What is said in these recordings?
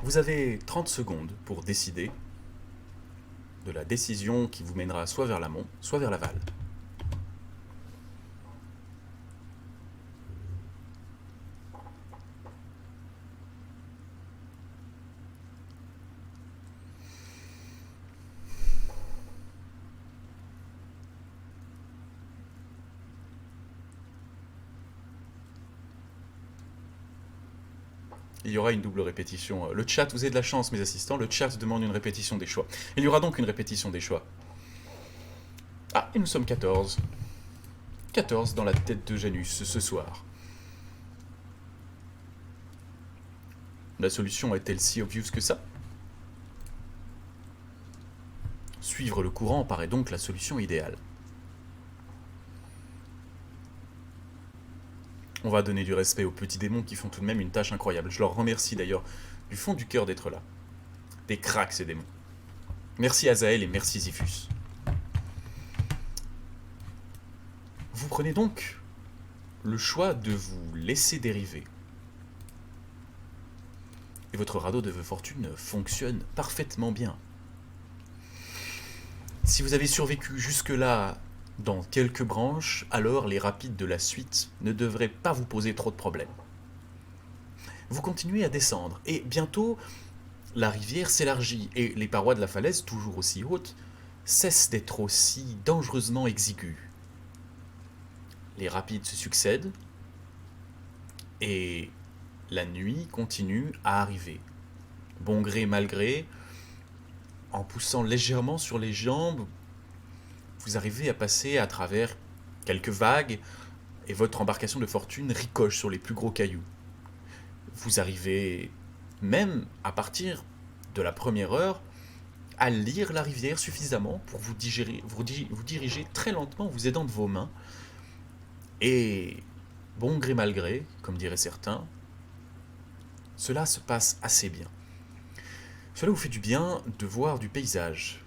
Vous avez 30 secondes pour décider de la décision qui vous mènera soit vers l'amont, soit vers l'aval. Il y aura une double répétition. Le chat, vous avez de la chance, mes assistants, le chat demande une répétition des choix. Il y aura donc une répétition des choix. Ah, et nous sommes 14. 14 dans la tête de Janus ce soir. La solution est-elle si obvious que ça? Suivre le courant paraît donc la solution idéale. On va donner du respect aux petits démons qui font tout de même une tâche incroyable. Je leur remercie d'ailleurs du fond du cœur d'être là. Des cracks ces démons. Merci Azael et merci Zifus. Vous prenez donc le choix de vous laisser dériver. Et votre radeau de fortune fonctionne parfaitement bien. Si vous avez survécu jusque-là dans quelques branches, alors les rapides de la suite ne devraient pas vous poser trop de problèmes. Vous continuez à descendre, et bientôt, la rivière s'élargit, et les parois de la falaise, toujours aussi hautes, cessent d'être aussi dangereusement exiguës. Les rapides se succèdent, et la nuit continue à arriver. Bon gré, mal gré, en poussant légèrement sur les jambes, vous arrivez à passer à travers quelques vagues et votre embarcation de fortune ricoche sur les plus gros cailloux. Vous arrivez même, à partir de la première heure, à lire la rivière suffisamment pour vous diriger très lentement, vous aidant de vos mains. Et, bon gré mal gré, comme diraient certains, cela se passe assez bien. Cela vous fait du bien de voir du paysage.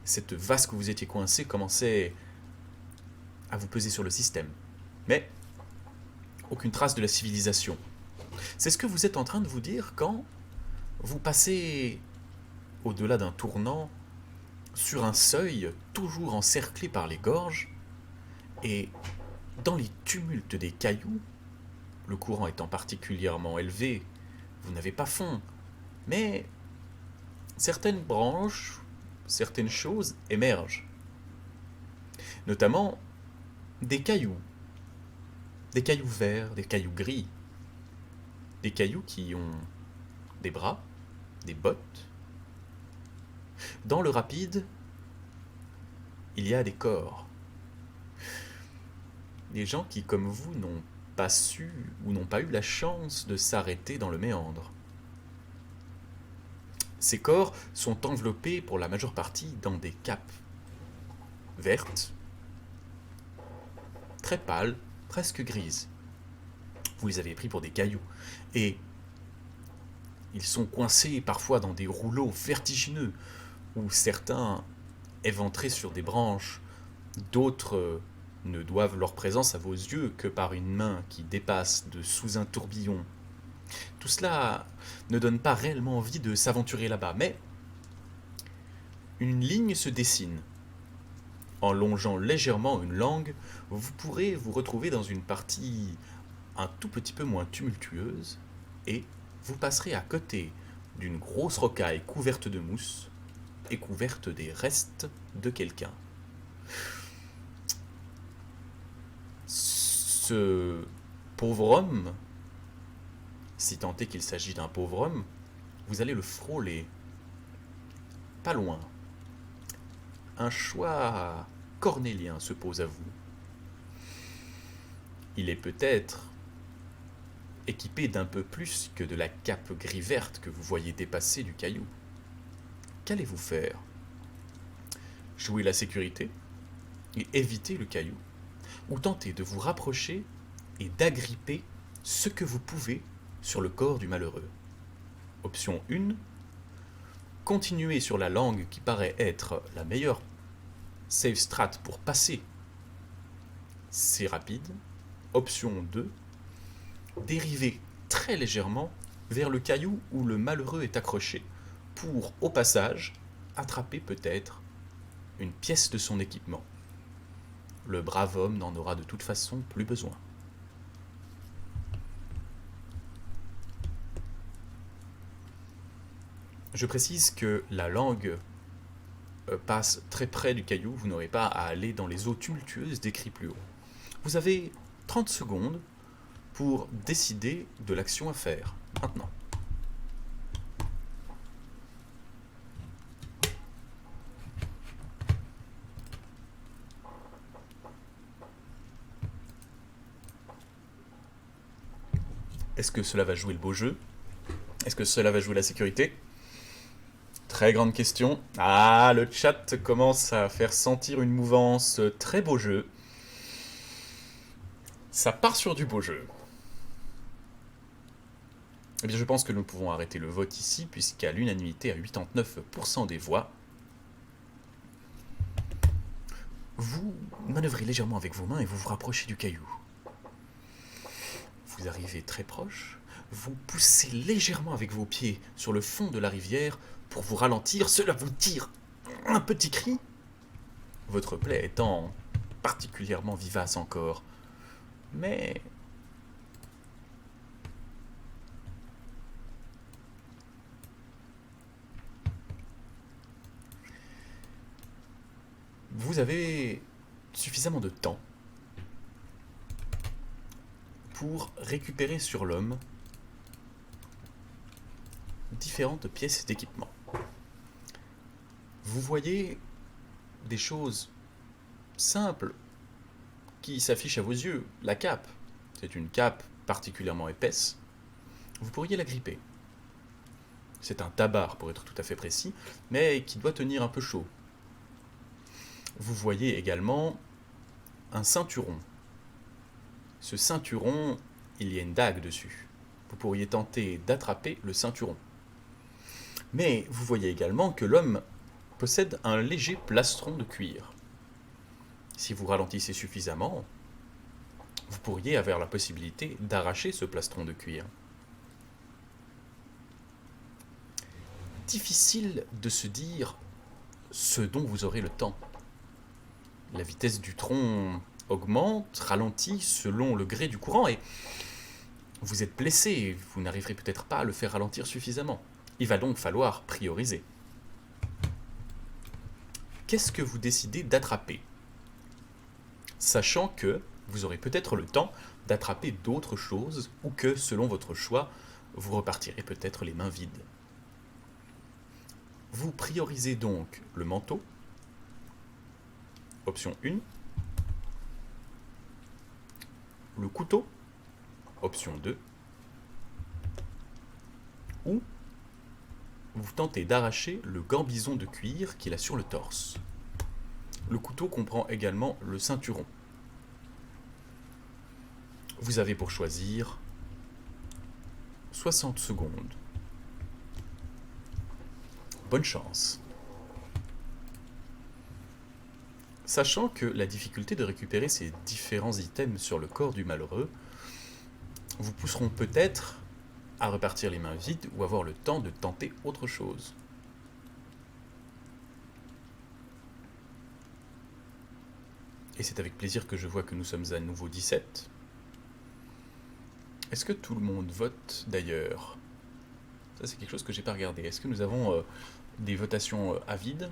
Cette vase que vous étiez coincé commençait à vous peser sur le système. Mais aucune trace de la civilisation. C'est ce que vous êtes en train de vous dire quand vous passez au-delà d'un tournant sur un seuil toujours encerclé par les gorges et dans les tumultes des cailloux, le courant étant particulièrement élevé, vous n'avez pas faim, mais certaines branches, certaines choses émergent. Notamment des cailloux verts, des cailloux gris, des cailloux qui ont des bras, des bottes. Dans le rapide, il y a des corps. Des gens qui, comme vous, n'ont pas su ou n'ont pas eu la chance de s'arrêter dans le méandre. Ces corps sont enveloppés pour la majeure partie dans des capes vertes, très pâles, presque grises. Vous les avez pris pour des cailloux. Et ils sont coincés parfois dans des rouleaux vertigineux, où certains éventrés sur des branches, d'autres ne doivent leur présence à vos yeux que par une main qui dépasse de sous un tourbillon. Tout cela ne donne pas réellement envie de s'aventurer là-bas, mais une ligne se dessine. En longeant légèrement une langue, vous pourrez vous retrouver dans une partie un tout petit peu moins tumultueuse et vous passerez à côté d'une grosse rocaille couverte de mousse et couverte des restes de quelqu'un. Ce pauvre homme, si tant est qu'il s'agit d'un pauvre homme, vous allez le frôler. Pas loin. Un choix cornélien se pose à vous. Il est peut-être équipé d'un peu plus que de la cape gris-verte que vous voyez dépasser du caillou. Qu'allez-vous faire? Jouer la sécurité et éviter le caillou, ou tenter de vous rapprocher et d'agripper ce que vous pouvez sur le corps du malheureux. Option 1, continuer sur la langue qui paraît être la meilleure save strat pour passer. C'est rapide. Option 2, dériver très légèrement vers le caillou où le malheureux est accroché, pour, au passage, attraper peut-être une pièce de son équipement. Le brave homme n'en aura de toute façon plus besoin. Je précise que la langue passe très près du caillou, vous n'aurez pas à aller dans les eaux tumultueuses décrites plus haut. Vous avez 30 secondes pour décider de l'action à faire, maintenant. Est-ce que cela va jouer le beau jeu? Est-ce que cela va jouer la sécurité? Très grande question. Ah, le chat commence à faire sentir une mouvance. Très beau jeu. Ça part sur du beau jeu. Eh bien, je pense que nous pouvons arrêter le vote ici, puisqu'à l'unanimité, à 89% des voix, vous manœuvrez légèrement avec vos mains et vous vous rapprochez du caillou. Vous arrivez très proche, vous poussez légèrement avec vos pieds sur le fond de la rivière pour vous ralentir, cela vous tire un petit cri, votre plaie étant particulièrement vivace encore. Mais vous avez suffisamment de temps pour récupérer sur l'homme différentes pièces d'équipement. Vous voyez des choses simples qui s'affichent à vos yeux. La cape, c'est une cape particulièrement épaisse. Vous pourriez la gripper. C'est un tabard pour être tout à fait précis, mais qui doit tenir un peu chaud. Vous voyez également un ceinturon. Ce ceinturon, il y a une dague dessus. Vous pourriez tenter d'attraper le ceinturon. Mais vous voyez également que l'homme possède un léger plastron de cuir. Si vous ralentissez suffisamment, vous pourriez avoir la possibilité d'arracher ce plastron de cuir. Difficile de se dire ce dont vous aurez le temps. La vitesse du tronc augmente, ralentit selon le gré du courant et vous êtes blessé, vous n'arriverez peut-être pas à le faire ralentir suffisamment. Il va donc falloir prioriser. Qu'est-ce que vous décidez d'attraper? Sachant que vous aurez peut-être le temps d'attraper d'autres choses ou que, selon votre choix, vous repartirez peut-être les mains vides. Vous priorisez donc le manteau, option 1, le couteau, option 2, ou vous tentez d'arracher le gambison de cuir qu'il a sur le torse. Le couteau comprend également le ceinturon. Vous avez pour choisir 60 secondes. Bonne chance. Sachant que la difficulté de récupérer ces différents items sur le corps du malheureux vous pousseront peut-être à repartir les mains vides ou avoir le temps de tenter autre chose. Et c'est avec plaisir que je vois que nous sommes à nouveau 17. Est-ce que tout le monde vote d'ailleurs? Ça, c'est quelque chose que j'ai pas regardé. Est-ce que nous avons des votations à vide?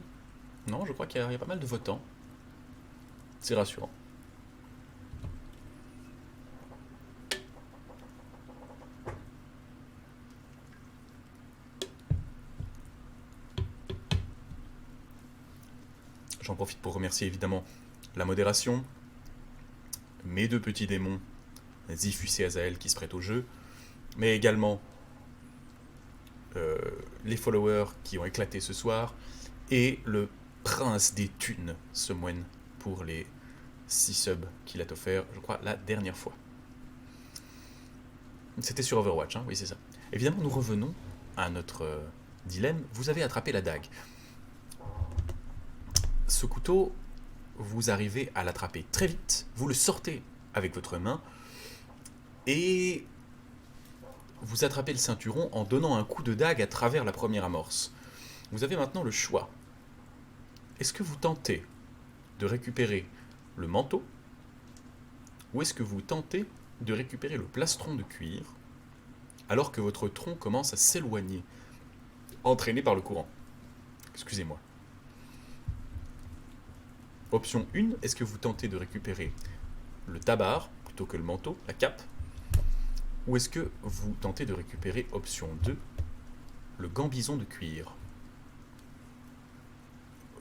Non, je crois qu'il y a pas mal de votants. C'est rassurant. J'en profite pour remercier évidemment la modération, mes deux petits démons, Zifus et Azael qui se prêtent au jeu, mais également les followers qui ont éclaté ce soir, et le prince des thunes, Semoine, pour les 6 subs qu'il a offert, je crois, la dernière fois. C'était sur Overwatch, hein, oui c'est ça. Évidemment, nous revenons à notre dilemme. Vous avez attrapé la dague. Ce couteau, vous arrivez à l'attraper très vite, vous le sortez avec votre main, et vous attrapez le ceinturon en donnant un coup de dague à travers la première amorce. Vous avez maintenant le choix. Est-ce que vous tentez de récupérer le manteau ou est-ce que vous tentez de récupérer le plastron de cuir alors que votre tronc commence à s'éloigner, entraîné par le courant? Excusez-moi. Option 1, est-ce que vous tentez de récupérer le tabard plutôt que le manteau, la cape? Ou est-ce que vous tentez de récupérer option 2, le gambison de cuir?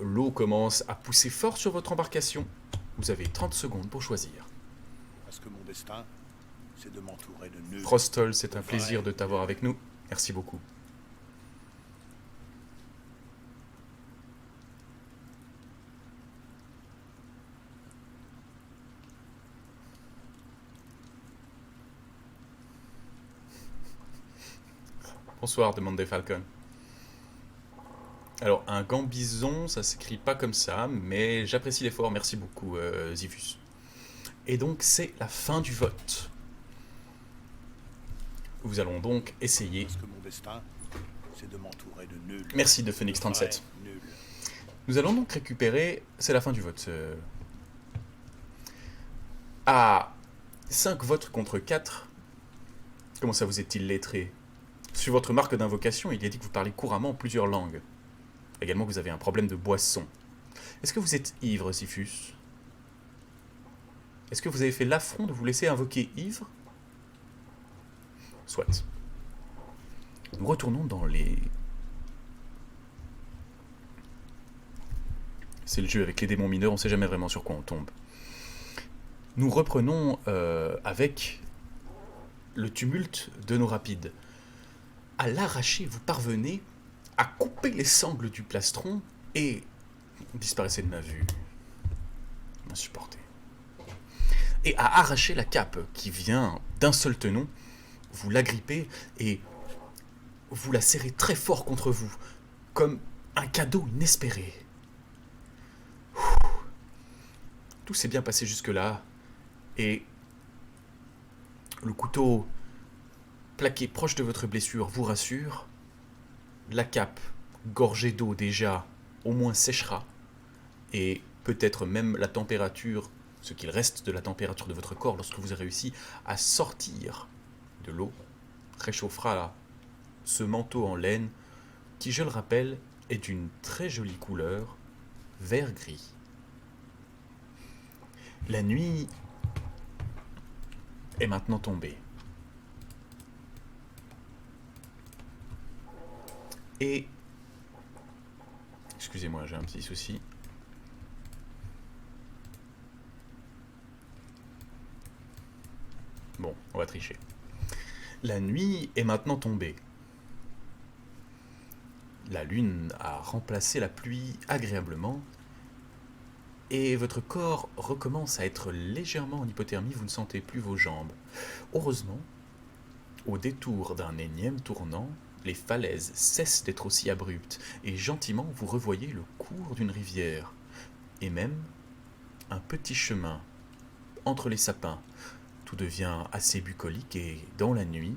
L'eau commence à pousser fort sur votre embarcation. Vous avez 30 secondes pour choisir. Parce que mon destin, c'est de m'entourer de nœuds. Frostol, c'est un plaisir de t'avoir avec nous. Merci beaucoup. Bonsoir, demande des Falcons. Alors, un gambison, ça s'écrit pas comme ça, mais j'apprécie l'effort, merci beaucoup, Zifus. Et donc, c'est la fin du vote. Nous allons donc essayer... Parce que mon destin, c'est de m'entourer de nuls. Merci de Phoenix37. Nous allons donc récupérer... C'est la fin du vote. À 5 votes contre 4, comment ça vous est-il lettré? Sur votre marque d'invocation, il y a dit que vous parlez couramment plusieurs langues. Également que vous avez un problème de boisson. Est-ce que vous êtes ivre, Sifus? Est-ce que vous avez fait l'affront de vous laisser invoquer ivre? Soit. Nous retournons dans les... C'est le jeu avec les démons mineurs, on ne sait jamais vraiment sur quoi on tombe. Nous reprenons avec le tumulte de nos rapides. À l'arracher, vous parvenez à couper les sangles du plastron et disparaissez de ma vue. Insupporté. Et à arracher la cape qui vient d'un seul tenon, vous l'agrippez et vous la serrez très fort contre vous, comme un cadeau inespéré. Tout s'est bien passé jusque-là, et le couteau plaqué proche de votre blessure vous rassure. La cape, gorgée d'eau déjà, au moins séchera, et peut-être même la température, ce qu'il reste de la température de votre corps lorsque vous avez réussi à sortir de l'eau, réchauffera ce manteau en laine qui, je le rappelle, est d'une très jolie couleur, vert-gris. La nuit est maintenant tombée. Et... Excusez-moi, j'ai un petit souci. Bon, on va tricher. La nuit est maintenant tombée. La lune a remplacé la pluie agréablement. Et votre corps recommence à être légèrement en hypothermie, vous ne sentez plus vos jambes. Heureusement, au détour d'un énième tournant, les falaises cessent d'être aussi abruptes, et gentiment vous revoyez le cours d'une rivière, et même un petit chemin entre les sapins. Tout devient assez bucolique, et dans la nuit,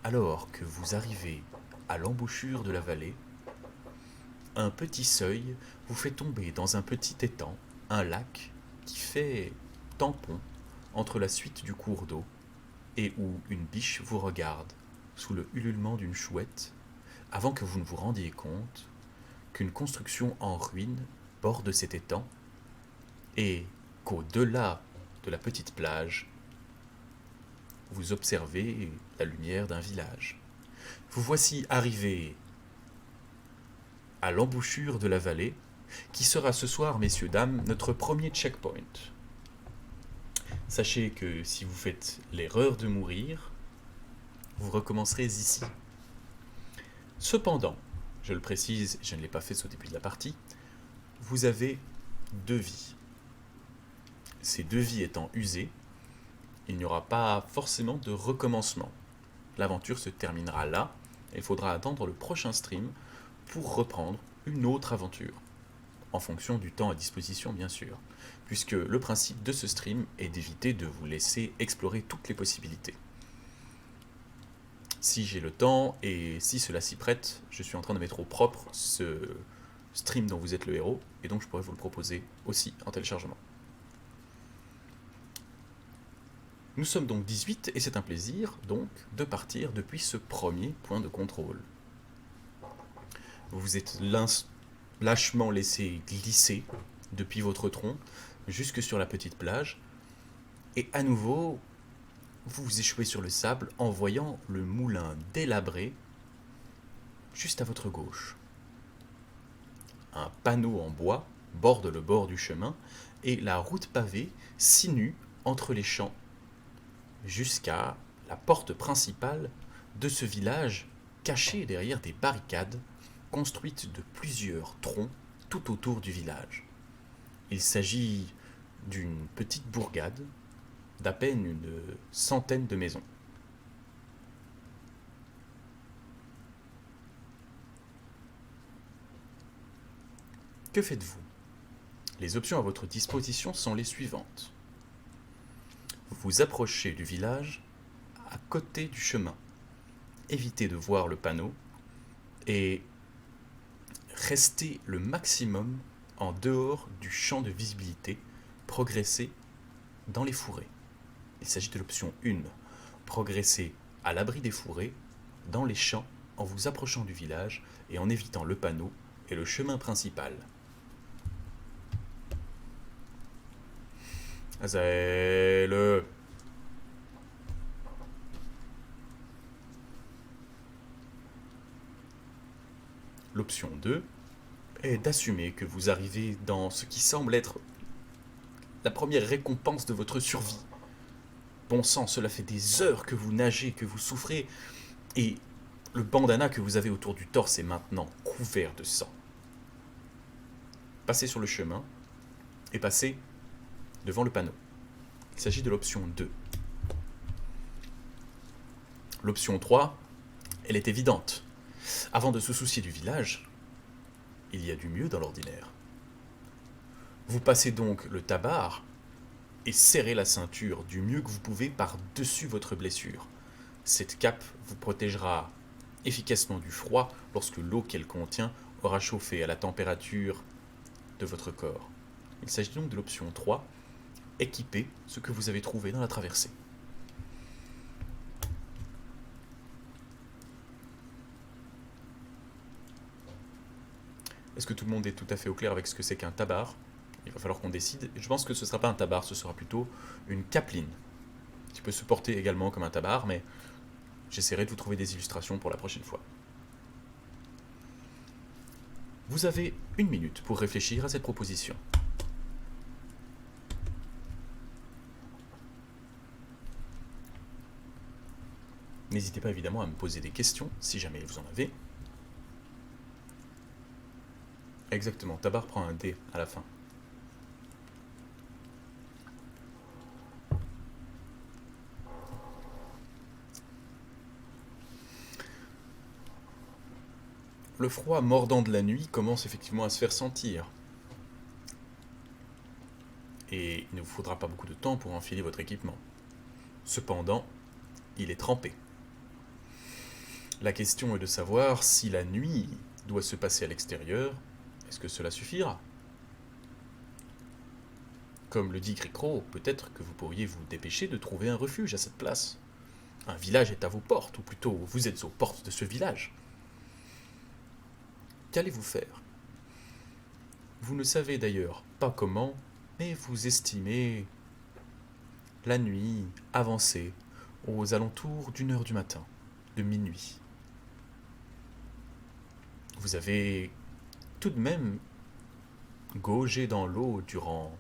alors que vous arrivez à l'embouchure de la vallée, un petit seuil vous fait tomber dans un petit étang, un lac qui fait tampon entre la suite du cours d'eau et où une biche vous regarde sous le ululement d'une chouette avant que vous ne vous rendiez compte qu'une construction en ruine borde cet étang et qu'au-delà de la petite plage, vous observez la lumière d'un village. Vous voici arrivé à l'embouchure de la vallée, qui sera ce soir, messieurs, dames, notre premier checkpoint. Sachez que si vous faites l'erreur de mourir, vous recommencerez ici. Cependant, je le précise, je ne l'ai pas fait au début de la partie, vous avez 2 vies. Ces 2 vies étant usées, il n'y aura pas forcément de recommencement. L'aventure se terminera là, et il faudra attendre le prochain stream pour reprendre une autre aventure, en fonction du temps à disposition bien sûr, puisque le principe de ce stream est d'éviter de vous laisser explorer toutes les possibilités. Si j'ai le temps et si cela s'y prête, je suis en train de mettre au propre ce stream dont vous êtes le héros, et donc je pourrais vous le proposer aussi en téléchargement. Nous sommes donc 18 et c'est un plaisir donc de partir depuis ce premier point de contrôle. Vous vous êtes lâchement laissé glisser depuis votre tronc jusque sur la petite plage et à nouveau vous vous échouez sur le sable en voyant le moulin délabré juste à votre gauche. Un panneau en bois borde le bord du chemin et la route pavée sinue entre les champs jusqu'à la porte principale de ce village caché derrière des barricades construites de plusieurs troncs tout autour du village. Il s'agit d'une petite bourgade d'à peine une centaine de maisons. Que faites-vous? Les options à votre disposition sont les suivantes. Vous vous approchez du village à côté du chemin. Évitez de voir le panneau et restez le maximum en dehors du champ de visibilité. Progressez dans les fourrés. Il s'agit de l'option 1. Progressez à l'abri des fourrés, dans les champs, en vous approchant du village et en évitant le panneau et le chemin principal. Azael. L'option 2 est d'assumer que vous arrivez dans ce qui semble être la première récompense de votre survie. Bon sang, cela fait des heures que vous nagez, que vous souffrez, et le bandana que vous avez autour du torse est maintenant couvert de sang. Passez sur le chemin et passez devant le panneau. Il s'agit de l'option 2. L'option 3, elle est évidente. Avant de se soucier du village, il y a du mieux dans l'ordinaire. Vous passez donc le tabard et serrez la ceinture du mieux que vous pouvez par-dessus votre blessure. Cette cape vous protégera efficacement du froid lorsque l'eau qu'elle contient aura chauffé à la température de votre corps. Il s'agit donc de l'option 3, équipez ce que vous avez trouvé dans la traversée. Est-ce que tout le monde est tout à fait au clair avec ce que c'est qu'un tabard? Il va falloir qu'on décide. Je pense que ce ne sera pas un tabard, ce sera plutôt une capeline, qui peut se porter également comme un tabard, mais j'essaierai de vous trouver des illustrations pour la prochaine fois. Vous avez 1 minute pour réfléchir à cette proposition. N'hésitez pas évidemment à me poser des questions, si jamais vous en avez. Exactement, Tabar prend un dé à la fin. Le froid mordant de la nuit commence effectivement à se faire sentir. Et il ne vous faudra pas beaucoup de temps pour enfiler votre équipement. Cependant, il est trempé. La question est de savoir si la nuit doit se passer à l'extérieur. Est-ce que cela suffira? Comme le dit Gricro, peut-être que vous pourriez vous dépêcher de trouver un refuge à cette place. Un village est à vos portes, ou plutôt vous êtes aux portes de ce village. Qu'allez-vous faire? Vous ne savez d'ailleurs pas comment, mais vous estimez la nuit avancée aux alentours d'1h du matin, de minuit. Vous avez tout de même gaugé dans l'eau durant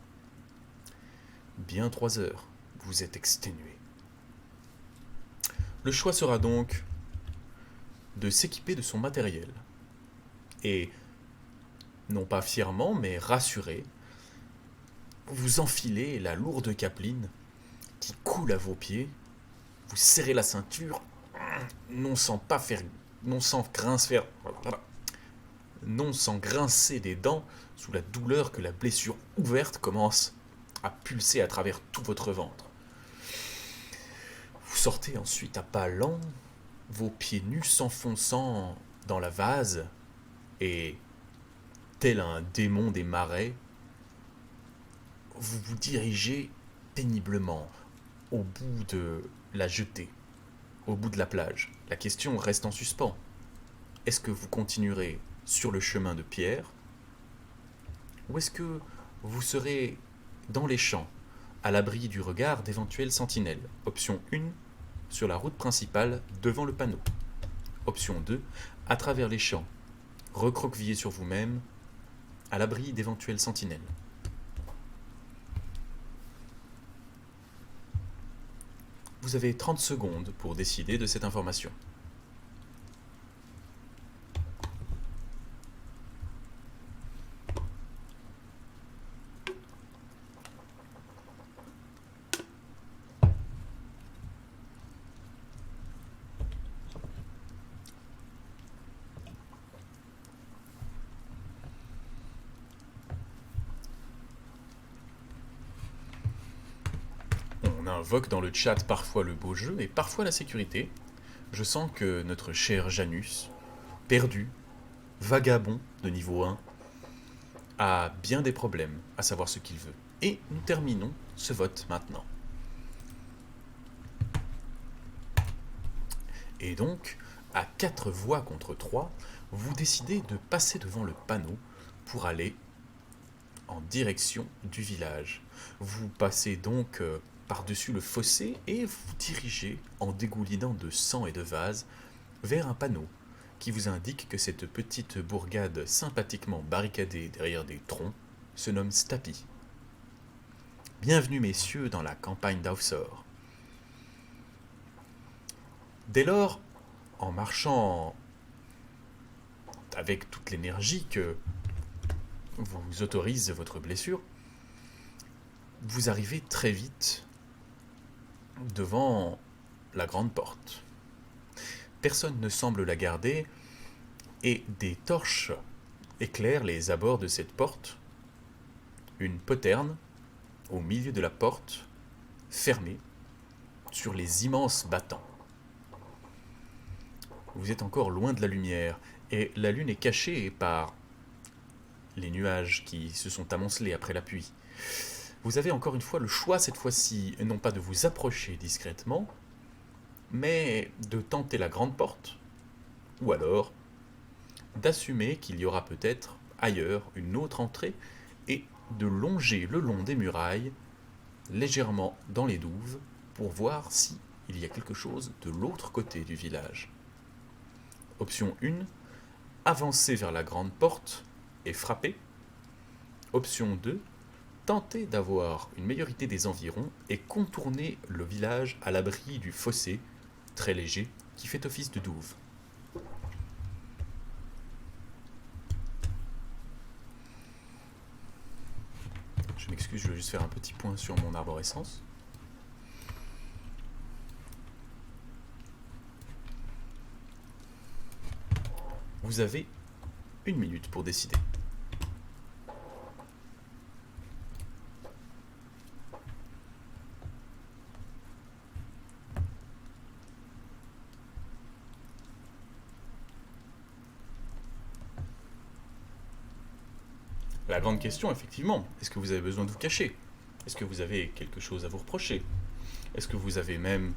bien 3 heures. Vous êtes exténué. Le choix sera donc de s'équiper de son matériel. Et, non pas fièrement, mais rassuré, vous enfilez la lourde capeline qui coule à vos pieds, vous serrez la ceinture, non sans grincer des dents sous la douleur que la blessure ouverte commence à pulser à travers tout votre ventre. Vous sortez ensuite à pas lents vos pieds nus s'enfonçant dans la vase et, tel un démon des marais, vous vous dirigez péniblement au bout de la jetée, au bout de la plage. La question reste en suspens. Est-ce que vous continuerez sur le chemin de pierre ou est-ce que vous serez dans les champs, à l'abri du regard d'éventuelles sentinelles? Option 1, sur la route principale devant le panneau. Option 2, à travers les champs, recroquevillé sur vous-même, à l'abri d'éventuelles sentinelles. Vous avez 30 secondes pour décider de cette information. On invoque dans le chat parfois le beau jeu et parfois la sécurité. Je sens que notre cher Janus, perdu, vagabond de niveau 1, a bien des problèmes à savoir ce qu'il veut. Et nous terminons ce vote maintenant. Et donc, à 4 voix contre 3, vous décidez de passer devant le panneau pour aller en direction du village. Vous passez donc par-dessus le fossé et vous dirigez, en dégoulinant de sang et de vase, vers un panneau qui vous indique que cette petite bourgade sympathiquement barricadée derrière des troncs se nomme Stapi. Bienvenue messieurs dans la campagne d'Aufsor. Dès lors, en marchant avec toute l'énergie que vous autorise votre blessure, vous arrivez très vite devant la grande porte. Personne ne semble la garder et des torches éclairent les abords de cette porte. Une poterne au milieu de la porte, fermée sur les immenses battants. Vous êtes encore loin de la lumière et la lune est cachée par les nuages qui se sont amoncelés après la pluie. Vous avez encore une fois le choix cette fois-ci, non pas de vous approcher discrètement, mais de tenter la grande porte, ou alors d'assumer qu'il y aura peut-être ailleurs une autre entrée et de longer le long des murailles, légèrement dans les douves, pour voir si il y a quelque chose de l'autre côté du village. Option 1, avancer vers la grande porte et frapper. Option 2, tenter d'avoir une meilleure idée des environs et contourner le village à l'abri du fossé, très léger, qui fait office de douve. Je m'excuse, je vais juste faire un petit point sur mon arborescence. Vous avez 1 minute pour décider. La grande question, effectivement, est-ce que vous avez besoin de vous cacher? Est-ce que vous avez quelque chose à vous reprocher? Est-ce que vous avez même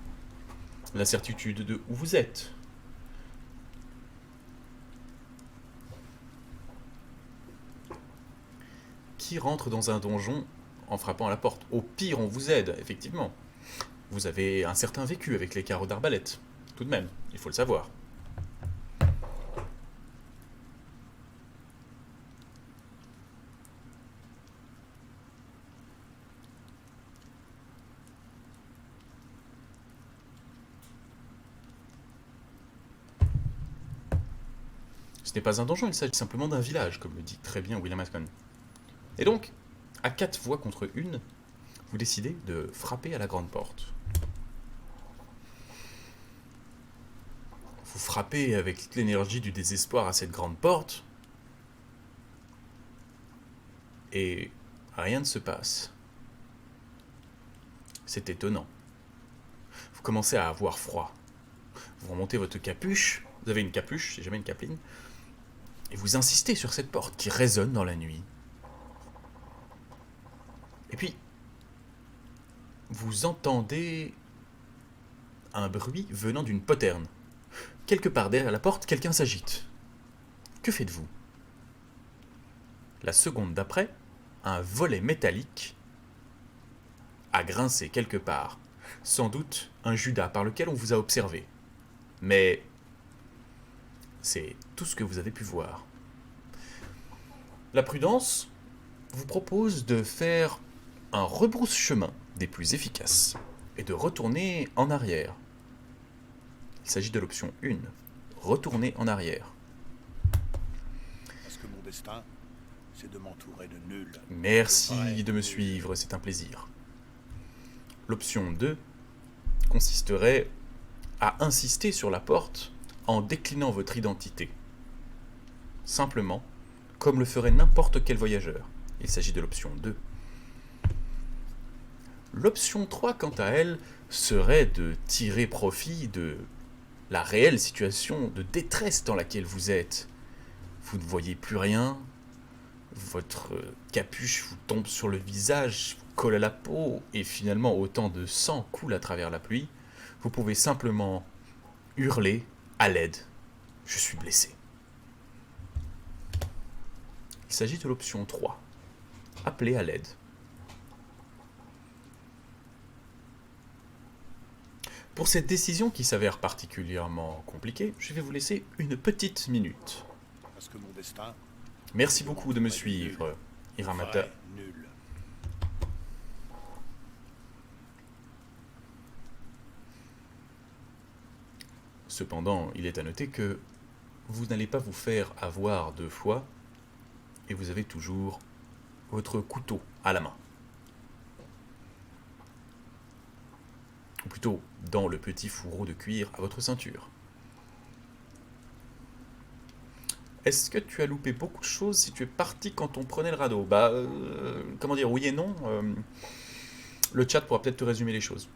la certitude de où vous êtes? Qui rentre dans un donjon en frappant à la porte? Au pire, on vous aide, effectivement. Vous avez un certain vécu avec les carreaux d'arbalète, tout de même, il faut le savoir. Ce n'est pas un donjon, il s'agit simplement d'un village, comme le dit très bien William Ascon. Et donc, à 4 voix contre 1, vous décidez de frapper à la grande porte. Vous frappez avec toute l'énergie du désespoir à cette grande porte, et rien ne se passe. C'est étonnant. Vous commencez à avoir froid. Vous remontez votre capuche, vous avez une capuche, c'est jamais une capeline, et vous insistez sur cette porte qui résonne dans la nuit. Et puis, vous entendez un bruit venant d'une poterne. Quelque part derrière la porte, quelqu'un s'agite. Que faites-vous? La seconde d'après, un volet métallique a grincé quelque part. Sans doute un Judas par lequel on vous a observé. Mais c'est tout ce que vous avez pu voir. La prudence vous propose de faire un rebrousse-chemin des plus efficaces et de retourner en arrière. Il s'agit de l'option 1, retourner en arrière. Parce que mon destin, c'est de m'entourer de nuls. Merci de me suivre, c'est un plaisir. L'option 2 consisterait à insister sur la porte en déclinant votre identité. Simplement, comme le ferait n'importe quel voyageur. Il s'agit de l'option 2. L'option 3, quant à elle, serait de tirer profit de la réelle situation de détresse dans laquelle vous êtes. Vous ne voyez plus rien, votre capuche vous tombe sur le visage, vous colle à la peau, et finalement autant de sang coule à travers la pluie. Vous pouvez simplement hurler à l'aide. Je suis blessé. Il s'agit de l'option 3. Appeler à l'aide. Pour cette décision qui s'avère particulièrement compliquée, je vais vous laisser une petite minute. Parce que mon destin, Merci beaucoup de me suivre, Iramata. vrai nul. Cependant, il est à noter que vous n'allez pas vous faire avoir 2 fois, et vous avez toujours votre couteau à la main. Ou plutôt, dans le petit fourreau de cuir à votre ceinture. Est-ce que tu as loupé beaucoup de choses si tu es parti quand on prenait le radeau? Comment dire, oui et non. Le chat pourra peut-être te résumer les choses.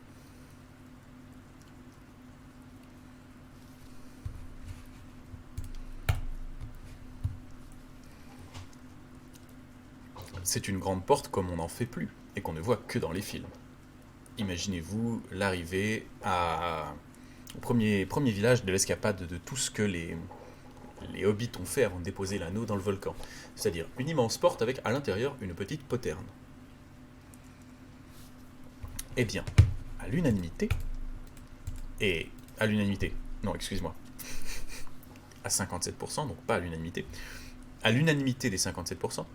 C'est une grande porte comme on n'en fait plus, et qu'on ne voit que dans les films. Imaginez-vous l'arrivée au premier village de l'escapade de tout ce que les hobbits ont fait avant de déposer l'anneau dans le volcan. C'est-à-dire une immense porte avec à l'intérieur une petite poterne. Eh bien, à l'unanimité, non, excuse-moi, à 57%, donc pas à l'unanimité, à l'unanimité des 57%,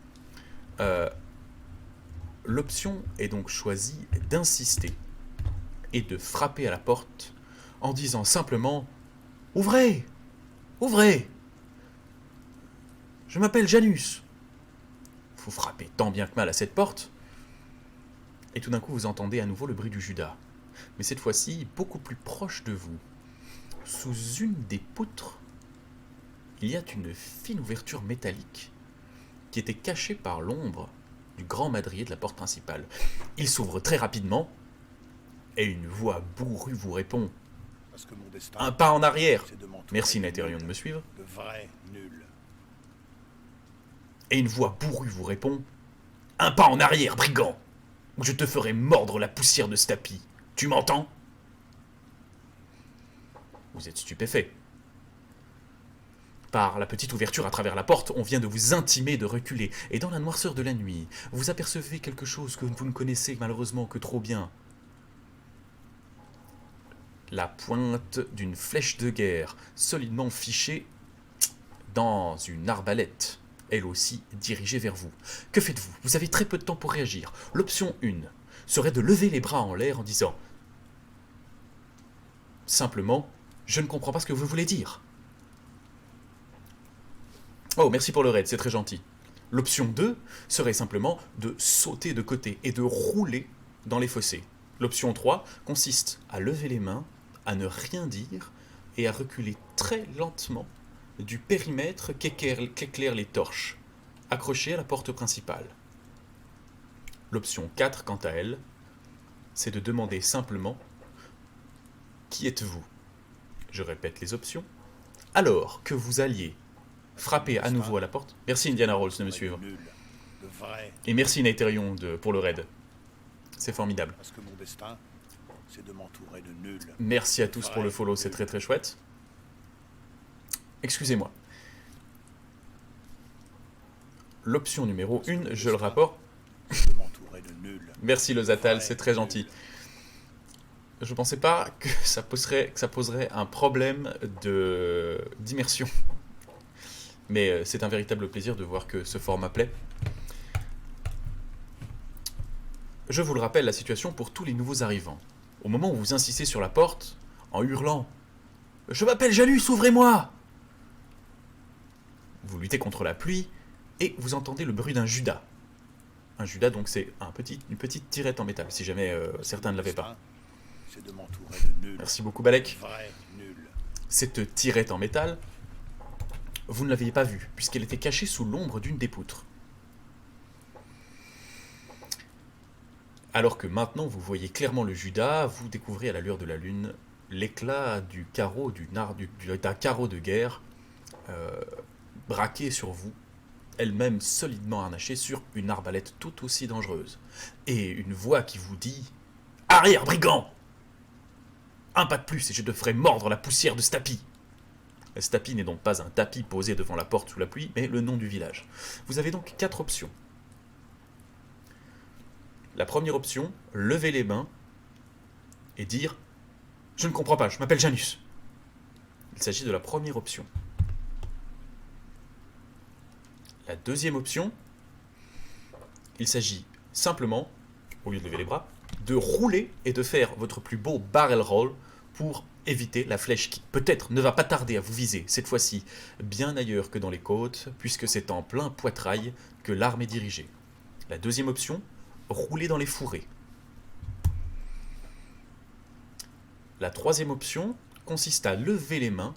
l'option est donc choisie d'insister et de frapper à la porte en disant simplement « Ouvrez! Ouvrez! Je m'appelle Janus !» Vous frappez tant bien que mal à cette porte, et tout d'un coup vous entendez à nouveau le bruit du Judas, mais cette fois-ci beaucoup plus proche de vous. Sous une des poutres, il y a une fine ouverture métallique qui était cachée par l'ombre du grand madrier de la porte principale. Il s'ouvre très rapidement, et une voix bourrue vous répond Parce que mon « destin, Un pas en arrière !» c'est de m'entourer Merci de Nathérion de nuls. me suivre. De vrais nuls. Et une voix bourrue vous répond « Un pas en arrière, brigand, ou je te ferai mordre la poussière de ce tapis. Tu m'entends ?» Vous êtes stupéfait. Par la petite ouverture à travers la porte, on vient de vous intimer de reculer, et dans la noirceur de la nuit, vous apercevez quelque chose que vous ne connaissez malheureusement que trop bien. La pointe d'une flèche de guerre, solidement fichée dans une arbalète, elle aussi dirigée vers vous. Que faites-vous? Vous avez très peu de temps pour réagir. L'option 1 serait de lever les bras en l'air en disant simplement « Je ne comprends pas ce que vous voulez dire ». Oh, merci pour le raid, c'est très gentil. L'option 2 serait simplement de sauter de côté et de rouler dans les fossés. L'option 3 consiste à lever les mains, à ne rien dire et à reculer très lentement du périmètre qu'éclairent les torches, accrochées à la porte principale. L'option 4, quant à elle, c'est de demander simplement « Qui êtes-vous » Je répète les options. Alors que vous alliez frapper à nouveau à la porte. Merci Indiana Rolls de me suivre. Nul. Le vrai. Et merci Naetherion pour le raid. C'est formidable. Parce que mon destin, c'est de m'entourer de nuls. Merci à tous pour le follow, c'est très très chouette. Excusez-moi. L'option numéro 1, je le rapporte. De m'entourer de nuls. Merci le Zatal, c'est très gentil. Je pensais pas que ça poserait un problème d'immersion. Mais c'est un véritable plaisir de voir que ce format plaît. Je vous le rappelle, la situation pour tous les nouveaux arrivants. Au moment où vous insistez sur la porte, en hurlant « Je m'appelle Janus, ouvrez-moi !» Vous luttez contre la pluie et vous entendez le bruit d'un judas. Un judas, donc, c'est une petite tirette en métal, si jamais certains ne l'avaient pas. C'est de m'entourer de nuls. Merci beaucoup, Balek. Vrai nul. Cette tirette en métal, vous ne l'aviez pas vue, puisqu'elle était cachée sous l'ombre d'une des poutres. Alors que maintenant vous voyez clairement le judas, vous découvrez à la lueur de la lune l'éclat du carreau d'un carreau de guerre braqué sur vous, elle-même solidement harnachée sur une arbalète tout aussi dangereuse. Et une voix qui vous dit « Arrière, brigand ! Un pas de plus et je te ferai mordre la poussière de ce tapis !» Ce tapis n'est donc pas un tapis posé devant la porte sous la pluie, mais le nom du village. Vous avez donc 4 options. La première option, lever les mains et dire « Je ne comprends pas, je m'appelle Janus ». Il s'agit de la première option. La deuxième option, il s'agit simplement, au lieu de lever les bras, de rouler et de faire votre plus beau barrel roll pour éviter la flèche qui, peut-être, ne va pas tarder à vous viser, cette fois-ci bien ailleurs que dans les côtes, puisque c'est en plein poitrail que l'arme est dirigée. La deuxième option, rouler dans les fourrés. La troisième option consiste à lever les mains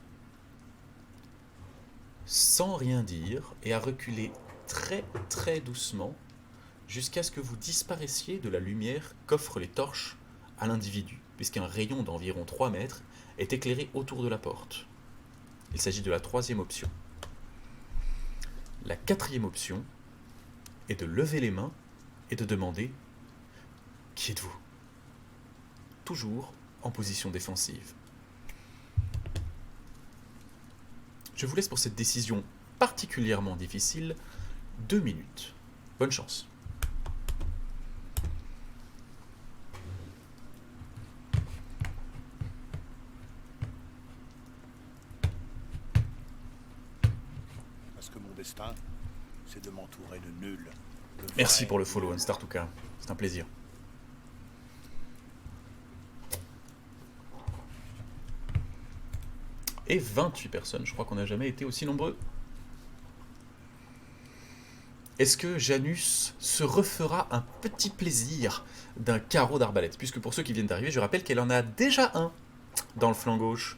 sans rien dire et à reculer très très doucement jusqu'à ce que vous disparaissiez de la lumière qu'offrent les torches à l'individu, puisqu'un rayon d'environ 3 mètres est éclairé autour de la porte. Il s'agit de la troisième option. La quatrième option est de lever les mains et de demander « Qui êtes-vous » toujours en position défensive. Je vous laisse pour cette décision particulièrement difficile 2 minutes. Bonne chance. Parce que mon destin, c'est de m'entourer de nuls. Merci pour le follow, Unstar tout cas. C'est un plaisir. Et 28 personnes, je crois qu'on n'a jamais été aussi nombreux. Est-ce que Janus se refera un petit plaisir d'un carreau d'arbalète? Puisque pour ceux qui viennent d'arriver, je rappelle qu'elle en a déjà un dans le flanc gauche.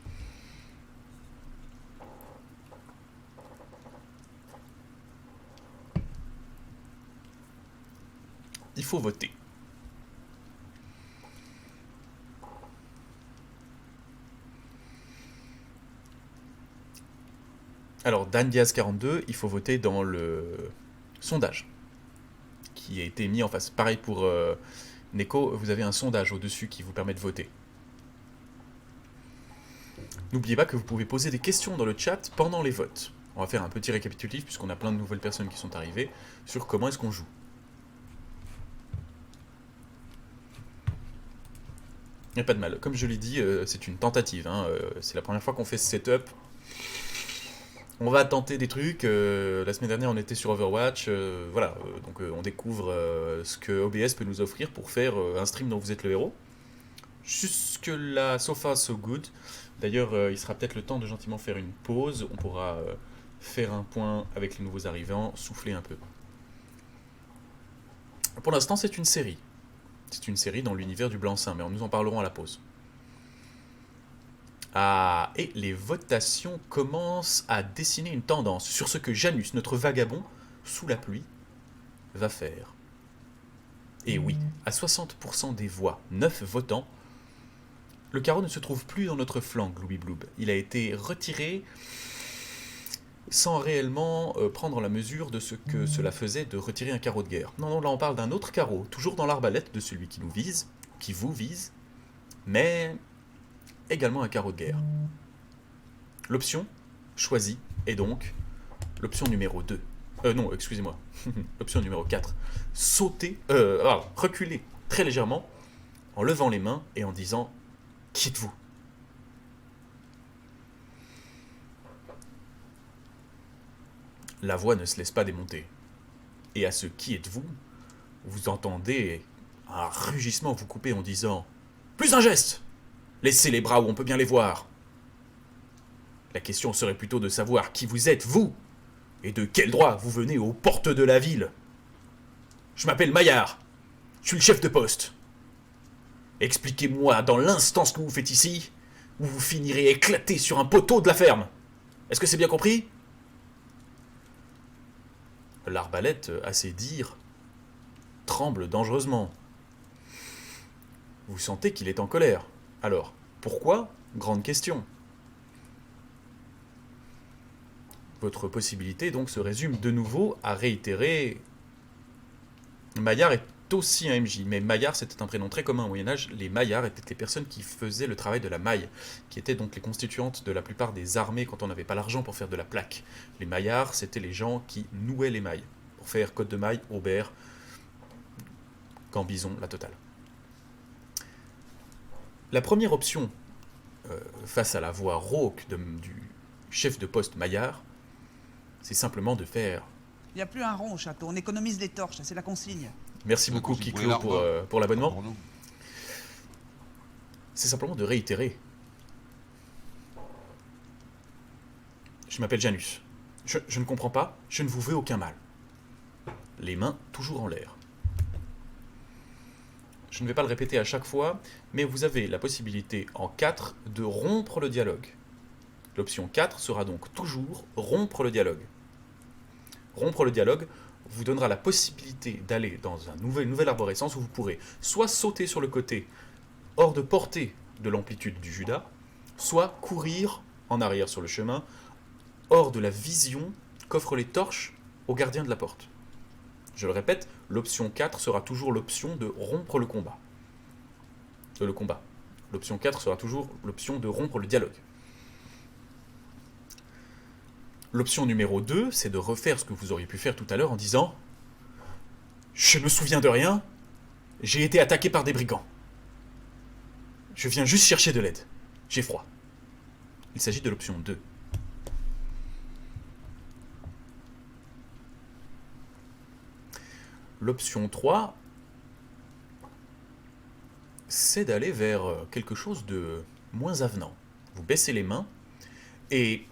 Il faut voter. Alors, Dan Diaz 42, il faut voter dans le sondage qui a été mis en face. Pareil pour Neko, vous avez un sondage au-dessus qui vous permet de voter. N'oubliez pas que vous pouvez poser des questions dans le chat pendant les votes. On va faire un petit récapitulatif puisqu'on a plein de nouvelles personnes qui sont arrivées sur comment est-ce qu'on joue. Il n'y a pas de mal. Comme je l'ai dit, c'est une tentative. C'est la première fois qu'on fait ce setup. On va tenter des trucs. La semaine dernière, on était sur Overwatch. Voilà, donc on découvre ce que OBS peut nous offrir pour faire un stream dont vous êtes le héros. Jusque-là, so far, so good. D'ailleurs, il sera peut-être le temps de gentiment faire une pause. On pourra faire un point avec les nouveaux arrivants, souffler un peu. Pour l'instant, c'est une série. C'est une série dans l'univers du blanc-seing, mais nous en parlerons à la pause. Ah, et les votations commencent à dessiner une tendance sur ce que Janus, notre vagabond, sous la pluie, va faire. Et oui, à 60% des voix, 9 votants, Le carreau ne se trouve plus dans notre flanc, Glooby Bloob. Il a été retiré sans réellement prendre la mesure de ce que cela faisait de retirer un carreau de guerre. Non, non, là on parle d'un autre carreau, toujours dans l'arbalète de celui qui nous vise, qui vous vise, mais également un carreau de guerre. L'option choisie est donc l'option numéro 2. Non, excusez-moi. L'option numéro 4. Sauter, reculer très légèrement en levant les mains et en disant « Qui êtes-vous » La voix ne se laisse pas démonter. Et à ce « Qui êtes-vous » vous entendez un rugissement vous couper en disant « Plus un geste ! Laissez les bras où on peut bien les voir !» La question serait plutôt de savoir qui vous êtes, vous, et de quel droit vous venez aux portes de la ville. Je m'appelle Maillard. Je suis le chef de poste. Expliquez-moi dans l'instant ce que vous faites ici, ou vous finirez éclaté sur un poteau de la ferme. Est-ce que c'est bien compris ? L'arbalète, à ces dires, tremble dangereusement. Vous sentez qu'il est en colère. Alors, pourquoi ? Grande question. Votre possibilité donc se résume de nouveau à réitérer. Maillard est aussi un MJ, mais Maillard c'était un prénom très commun au Moyen-Âge. Les Maillards étaient les personnes qui faisaient le travail de la maille, qui étaient donc les constituantes de la plupart des armées quand on n'avait pas l'argent pour faire de la plaque. Les Maillards c'était les gens qui nouaient les mailles, pour faire côte de maille, aubert, gambison, la totale. La première option, face à la voix rauque du chef de poste Maillard, c'est simplement de faire... Il n'y a plus un rond au château, on économise les torches, c'est la consigne. Merci beaucoup Kiklo pour l'abonnement. C'est simplement de réitérer. Je m'appelle Janus. Je ne comprends pas, je ne vous veux aucun mal. Les mains toujours en l'air. Je ne vais pas le répéter à chaque fois, mais vous avez la possibilité en 4 de rompre le dialogue. L'option 4 sera donc toujours rompre le dialogue. Rompre le dialogue vous donnera la possibilité d'aller dans une nouvelle arborescence où vous pourrez soit sauter sur le côté hors de portée de l'amplitude du Judas, soit courir en arrière sur le chemin hors de la vision qu'offrent les torches aux gardiens de la porte. Je le répète, l'option 4 sera toujours l'option de rompre le combat. L'option 4 sera toujours l'option de rompre le dialogue. L'option numéro 2, c'est de refaire ce que vous auriez pu faire tout à l'heure en disant « Je ne me souviens de rien, j'ai été attaqué par des brigands. Je viens juste chercher de l'aide. J'ai froid. » Il s'agit de l'option 2. L'option 3, c'est d'aller vers quelque chose de moins avenant. Vous baissez les mains et...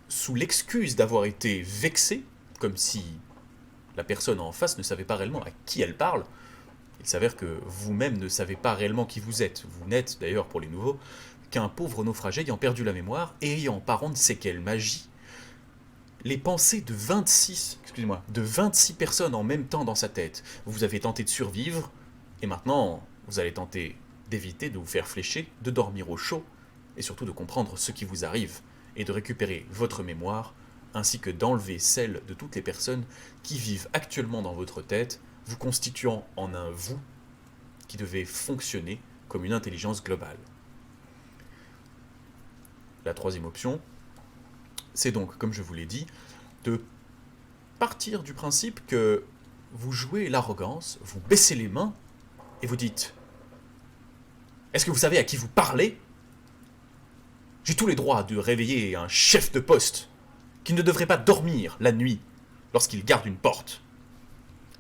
sous l'excuse d'avoir été vexé, comme si la personne en face ne savait pas réellement à qui elle parle, il s'avère que vous-même ne savez pas réellement qui vous êtes. Vous n'êtes, d'ailleurs pour les nouveaux, qu'un pauvre naufragé ayant perdu la mémoire et ayant par an de séquelles magie les pensées de 26 personnes en même temps dans sa tête. Vous avez tenté de survivre, et maintenant, vous allez tenter d'éviter de vous faire flécher, de dormir au chaud, et surtout de comprendre ce qui vous arrive, et de récupérer votre mémoire, ainsi que d'enlever celle de toutes les personnes qui vivent actuellement dans votre tête, vous constituant en un vous qui devait fonctionner comme une intelligence globale. La troisième option, c'est donc, comme je vous l'ai dit, de partir du principe que vous jouez l'arrogance, vous baissez les mains et vous dites « Est-ce que vous savez à qui vous parlez ? J'ai tous les droits de réveiller un chef de poste qui ne devrait pas dormir la nuit lorsqu'il garde une porte. »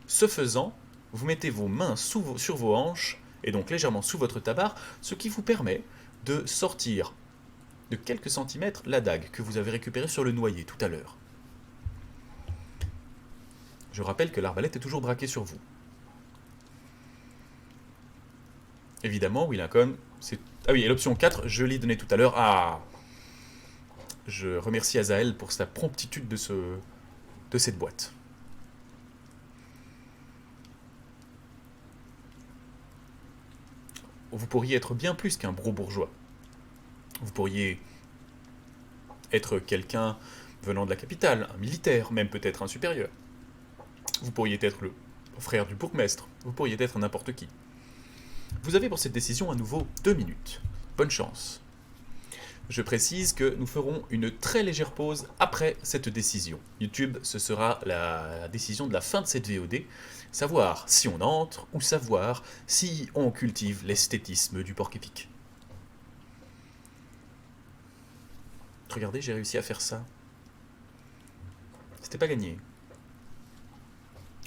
Ce faisant, vous mettez vos mains sur vos hanches et donc légèrement sous votre tabard, ce qui vous permet de sortir de quelques centimètres la dague que vous avez récupérée sur le noyer tout à l'heure. Je rappelle que l'arbalète est toujours braquée sur vous. Évidemment, Willingham, c'est... Ah oui, et l'option 4, je l'ai donnée tout à l'heure. Ah, je remercie Azael pour sa promptitude de cette boîte. vous pourriez être bien plus qu'un gros bourgeois. Vous pourriez être quelqu'un venant de la capitale, un militaire, même peut-être un supérieur. Vous pourriez être le frère du bourgmestre, vous pourriez être n'importe qui. Vous avez pour cette décision à nouveau 2 minutes. Bonne chance. Je précise que nous ferons une très légère pause après cette décision. YouTube, ce sera la décision de la fin de cette VOD, savoir si on entre ou savoir si on cultive l'esthétisme du porc épic. Regardez, j'ai réussi à faire ça. C'était pas gagné.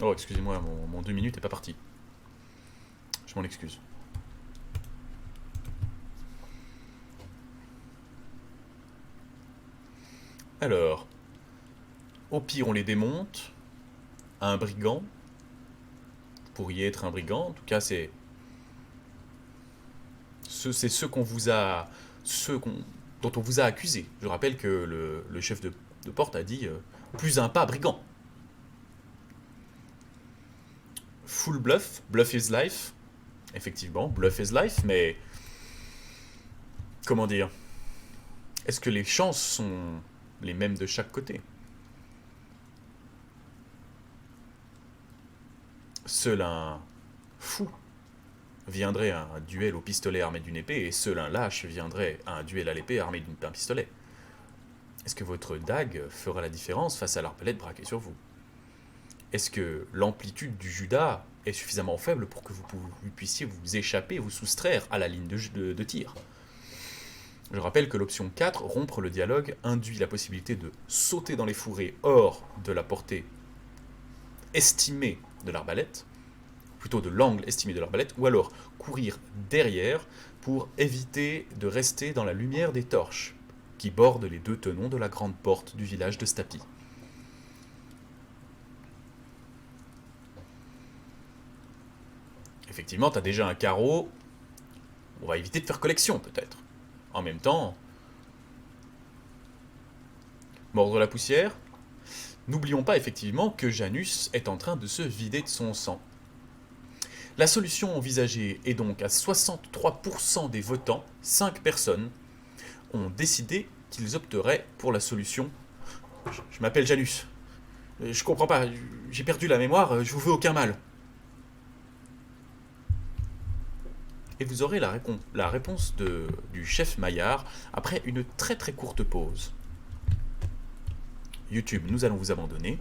Oh, excusez-moi, mon 2 minutes n'est pas parti. Je m'en excuse. Alors, au pire, on les démonte. Un brigand. Vous pourriez être un brigand. En tout cas, c'est ceux qu'on vous a, dont on vous a accusé. Je rappelle que le chef de porte a dit plus un pas brigand. Full bluff, bluff is life. Effectivement, bluff is life, mais comment dire? Est-ce que les chances sont les mêmes de chaque côté? Seul un fou viendrait à un duel au pistolet armé d'une épée, et seul un lâche viendrait à un duel à l'épée armé d'un pistolet. Est-ce que votre dague fera la différence face à l'arbalète braquée sur vous? Est-ce que l'amplitude du Judas est suffisamment faible pour que vous puissiez vous échapper, vous soustraire à la ligne de tir? Je rappelle que l'option 4, rompre le dialogue, induit la possibilité de sauter dans les fourrés hors de la portée estimée de l'arbalète, plutôt de l'angle estimé de l'arbalète, ou alors courir derrière pour éviter de rester dans la lumière des torches qui bordent les 2 tenons de la grande porte du village de Stapi. Effectivement, tu as déjà un carreau. On va éviter de faire collection, peut-être. En même temps, mordre la poussière. N'oublions pas effectivement que Janus est en train de se vider de son sang. La solution envisagée est donc à 63% des votants, 5 personnes, ont décidé qu'ils opteraient pour la solution. Je m'appelle Janus. Je comprends pas, j'ai perdu la mémoire, je vous veux aucun mal. Et vous aurez la réponse du chef Maillard après une très très courte pause. YouTube, nous allons vous abandonner.